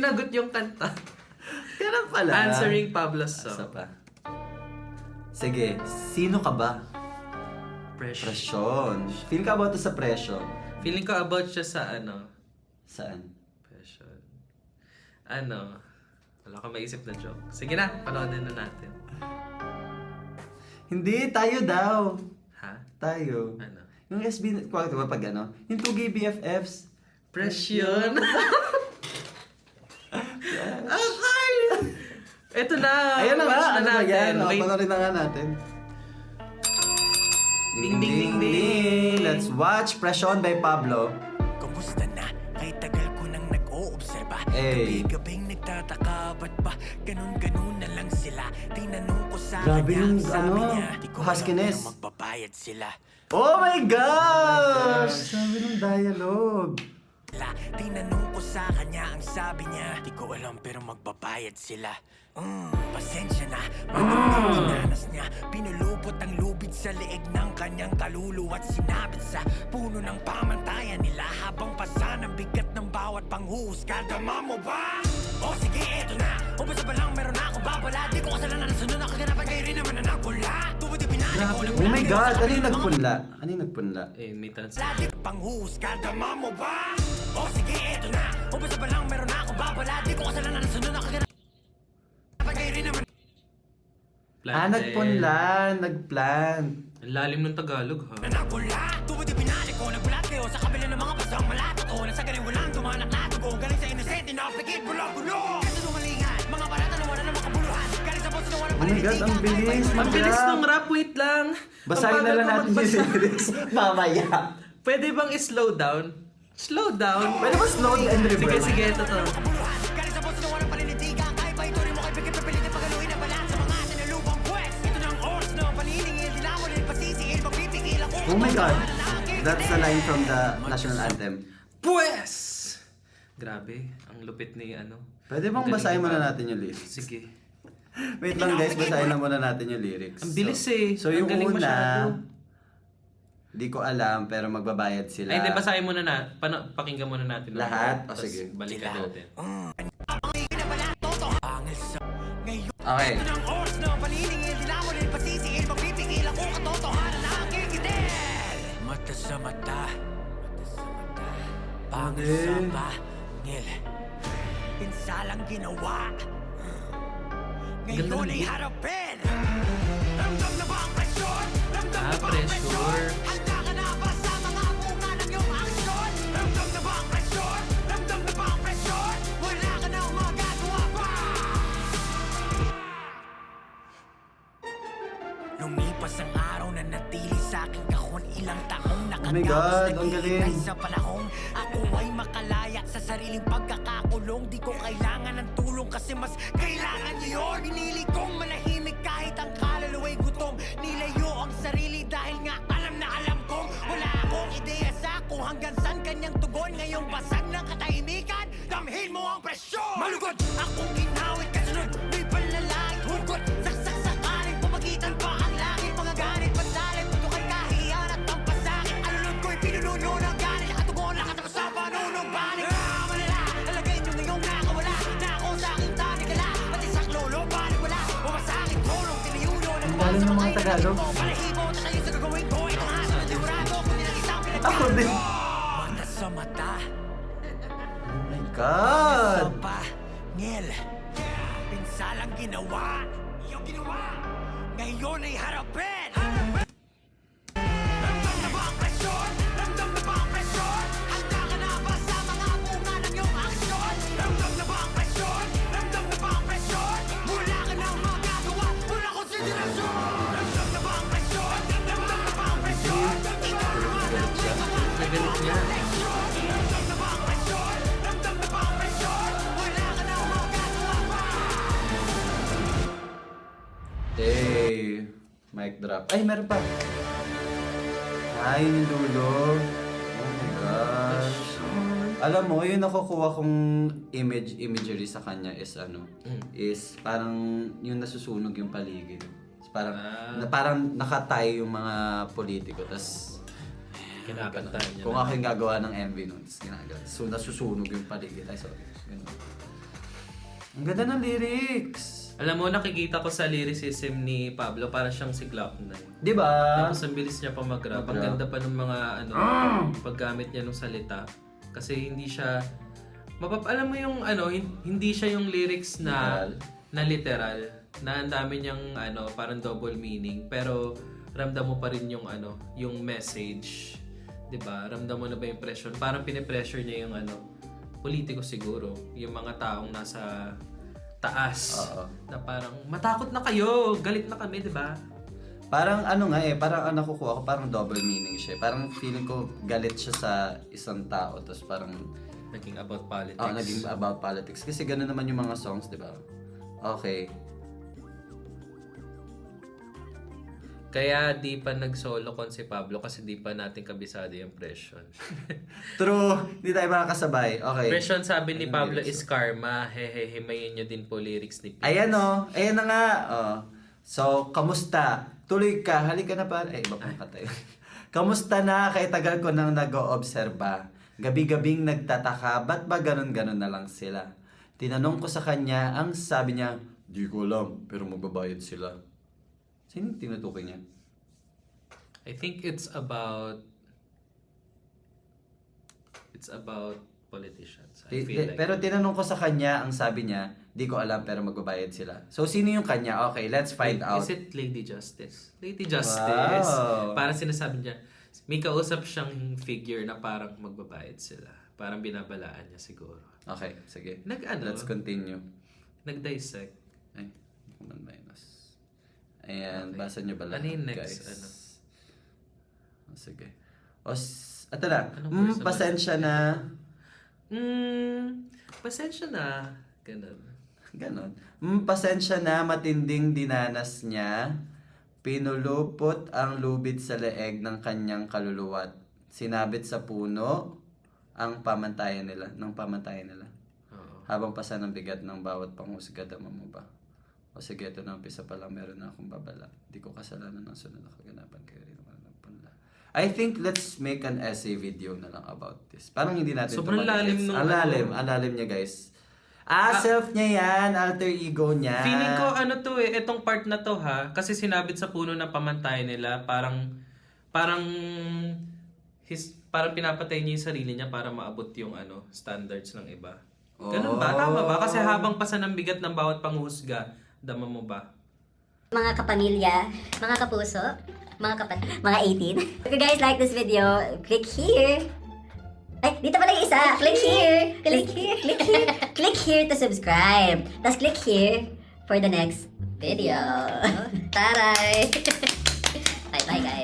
sinagot yung kanta. Ganun pala. Answering Pablo's Isa song. pa. Sige, sino ka ba? Pressure. Presyon. Feel ka about to sa presyon? Feeling ko about siya sa Saan? Pressure. Wala akong maisip na joke. Sige na, panoodin na natin. Hindi, tayo daw. Ha? Tayo. Ano? Yung SB, diba pag yung 2 BFFs. Presyon. Okay! Ito na. Ayun na watch nga, ano ba yan? Wait. Panorin na nga natin. Ding, ding, ding, ding. Let's watch Presyon by Pablo. Kumusta na? Kay tagal ko nang nag-oobserba. Hey. Gabi-gabing nagtataka, ba't ba ganun-ganun na lang sila? Tinanong ko sa Grabe kanya, yung, sabi niya, di ko huskiness. alam kung magbabayad sila. Oh my gosh! Sabi ng dialogue. Tinanong ko sa kanya, ang sabi niya, di ko alam pero magbabayad sila. Pasensya na, magandang tinanas niya. Pinulupot ang lubid sa leeg ng kanyang kaluluwa at sinabit sa puno ng pamantayan nila. Habang pasa ng bigat ng bawat panghuhusga, dama mo ba? O sige, eto na. Umpisa pa lang meron na akong babala. Di ko kasalanan na sunod na kaganapan, kayo rin naman na nagpula. Tubod yung pinali ko na Oh my god, ano yung nagpunla? Ano yung nagpunla? May trans. lagi panghuhusga, dama mo ba? O sige, eto na. Umpisa pa lang meron na akong babala. Di ko kasalanan na sunod na kaganapan, kayo rin naman. Nagpunla, nagplant. Ang lalim ng Tagalog, ha? Nagpula, tubod yung pinali ko. Nagbulat kayo sa kabila ng mga pasang malato ko. Nasa galing walang dumanak na tugo. Galing sa innocent, inapikit, bulo-gulo. Kasi tumalingan, mga barata na wala na makabuluhan. Galing sa boss na walang Oh my god, ang bilis. Ang bilis nung rap, wait lang. Basahin Ang na lang bagal natin ko yung magbasa. lyrics. Mamaya. Pwede bang slow down? Slow down? Pwede ba slow and Sige, reverse? sige, ito to. Galing sa boss na walang paninitigan. Kahit pa ito rin mo kay pagkipapilit na pagaluin na balat sa mga sinalubang pwes. Ito ng oras na paniningil. Di na mo rin pasisingil. Magpipigil ako. Oh my god. That's the line from the national anthem. Pues! Grabe, ang lupit ni Pwede bang Magaling basahin ni muna Pablo. natin yung lyrics? Sige. Wait lang guys, basahin na muna natin yung lyrics. Ang bilis eh. So Ang yung galing una, masyado. di ko alam pero magbabayad sila. Ay, hindi, basahin muna na. Pakinggan muna natin. Lahat? O, Tapos sige. balikan natin. Angil sa ngayon. Okay. Ito ng oras na paniningil. Di na mo rin pasisingil. Magpipigil ako. Katotohanan na ang kikidel. Mata sa mata. Pangil sa pangil. Pinsalang ginawa. Ngayon ay harapin. Ramdam na ba ang presyon? Ramdam na ba ang presyon? Pressure. Handa ka na ba sa mga bunga ng iyong aksyon? Ramdam na ba ang presyon? Ramdam na ba ang presyon? Wala ka na magagawa pa. Lumipas ang araw na natili sa aking kahon. Ilang taong Oh my God, ang galing. sa panahon. Ako ay makalaya sa sariling pagkakakulong. Di ko kailangan ng tulong kasi mas kailangan niyo yun. Pinili kong manahimik kahit ang kaluluwa'y gutom. Nilayo ang sarili dahil nga alam na alam kong wala akong ideya sa kung hanggang saan kanyang tugon. Ngayong basag ng katahimikan, damhin mo ang presyon. Malugod akong ginawit kasunod, may panlalait hugot. Saksak sa kanin, pumagitan pa ang langit. Mga ganit, pansalit, putukan kahiyan at ang pasakit. Alunod ko'y pinununo ng ganit. Nakatugon, nakatakas sa panunong balik. Malala, talagay nyo ngayong nakawala. Na ako sa aking tanikala. Pati sa lolo, balik wala. Umasakit, tulong, tiniyuno. Ang galing ng mga Tagalog. Palahibo, tatayo sa gagawin ko. Ito nga, sa sigurado, kung nilagisang Ako din. mata sa mata. Oh my god. Sa pangil. Pinsalang ginawa. Iyong ginawa. Ngayon ay harapin. Ramdam na ba ang presyon? Ramdam na ba ang presyon? Handa ka na ba sa mga bunga ng iyong aksyon? Ramdam na ba ang presyon? Ramdam na ba ang presyon? Wala ka nang magagawa. Wala konsiderasyon. Ramdam na ba ang presyon? Ramdam na ba ang presyon? Ikaw naman ang may gawa. Nagalit niya. Ramdam na ba ang presyon? Ramdam na ba ang presyon? Wala ka nang magagawa pa. Hey, mic drop. Ay, meron pa. Ay, yung dulo. Oh my gosh. Alam mo, yung nakukuha kong imagery sa kanya is is parang yung nasusunog yung paligid. Parang, parang nakatay yung mga politiko. Tapos, Kinakantahan niya. kung ako yung gagawa ng MV nun, tapos ginagawa. So, nasusunog yung paligid. Ay, sorry. Ganun. Ang ganda ng lyrics. Alam mo, nakikita ko sa lyricism ni Pablo, para siyang si Glock-9. Di ba? Tapos ang bilis niya pa mag-rap. Ang ganda pa ng mga paggamit niya ng salita. Kasi hindi siya alam mo yung hindi siya yung lyrics na literal. Na ang dami niyang parang double meaning, pero ramdam mo pa rin yung yung message. 'Di ba? Ramdam mo na ba yung pressure? Parang pine-pressure niya yung politiko siguro, yung mga taong nasa taas. Na parang matakot na kayo, galit na kami, 'di ba? Parang parang ang nakukuha ko, parang double meaning siya. Parang feeling ko galit siya sa isang tao, tapos parang Naging about politics. naging about politics. Kasi gano'n naman yung mga songs, di ba? Okay. Kaya di pa nag-solo con si Pablo kasi di pa natin kabisado yung presyon. True. Hindi tayo makakasabay. Okay. Presyon, sabi ni Ayun, Pablo, lyrics, is karma. Himayin nyo din po lyrics ni Pix. Ayan o. Ayan na nga. So, kamusta? Tuloy ka. Halika na pa. Iba pang katayo. Kamusta na? Kaya tagal ko nang nag-oobserba. Gabi-gabing nagtataka. Ba't ba ganun-ganun na lang sila? Tinanong ko sa kanya. Ang sabi niya, di ko alam. Pero magbabayad sila. Sino tinutukoy niya? I think it's about politicians. I feel like. Pero tinanong ko sa kanya, ang sabi niya, di ko alam pero magbabayad sila. So, sino yung kanya? Okay, let's find out. Is it Lady Justice? Lady Justice. Wow. Parang sinasabi niya, may kausap siyang figure na parang magbabayad sila. Parang binabalaan niya siguro. Okay, sige. Let's Let's continue. nag-dissect. Ay, command minus. Ayan, Okay. basa niyo ba lahat, Ano yung next, guys? Sige. Ito na. Anong verse Pasensya na. Pasensya na. Ganun. Ganon. Pasensya na, matinding dinanas niya. Pinulupot ang lubid sa leeg ng kanyang kaluluwa. Sinabit sa puno ang pamantayan nila. Oo. Habang pasa ng bigat ng bawat panghusga, dama mo ba? O sige, ito na umpisa pa lang, meron na akong babala. Di ko kasalanan ng sunod na kaganapan, kayo rin naman ng punla. I think let's make an essay video na lang about this. Parang hindi natin Sobrang lalim nung Ang lalim niya, guys. Self niya yan, alter ego niya. Feeling ko itong part na to kasi sinabit sa puno ng pamantayan nila, parang pinapatay niya yung sarili niya para maabot yung standards ng iba. Ganun ba? Tama ba? Kasi habang pasa ng bigat ng bawat panghusga, dama mo ba? Mga kapamilya, mga kapuso, mga 18. If you guys like this video, click here. Ay, dito pala yung isa. Click here. Click here. Click here. Click here to subscribe. Tapos click here for the next video. Taray! Bye-bye guys.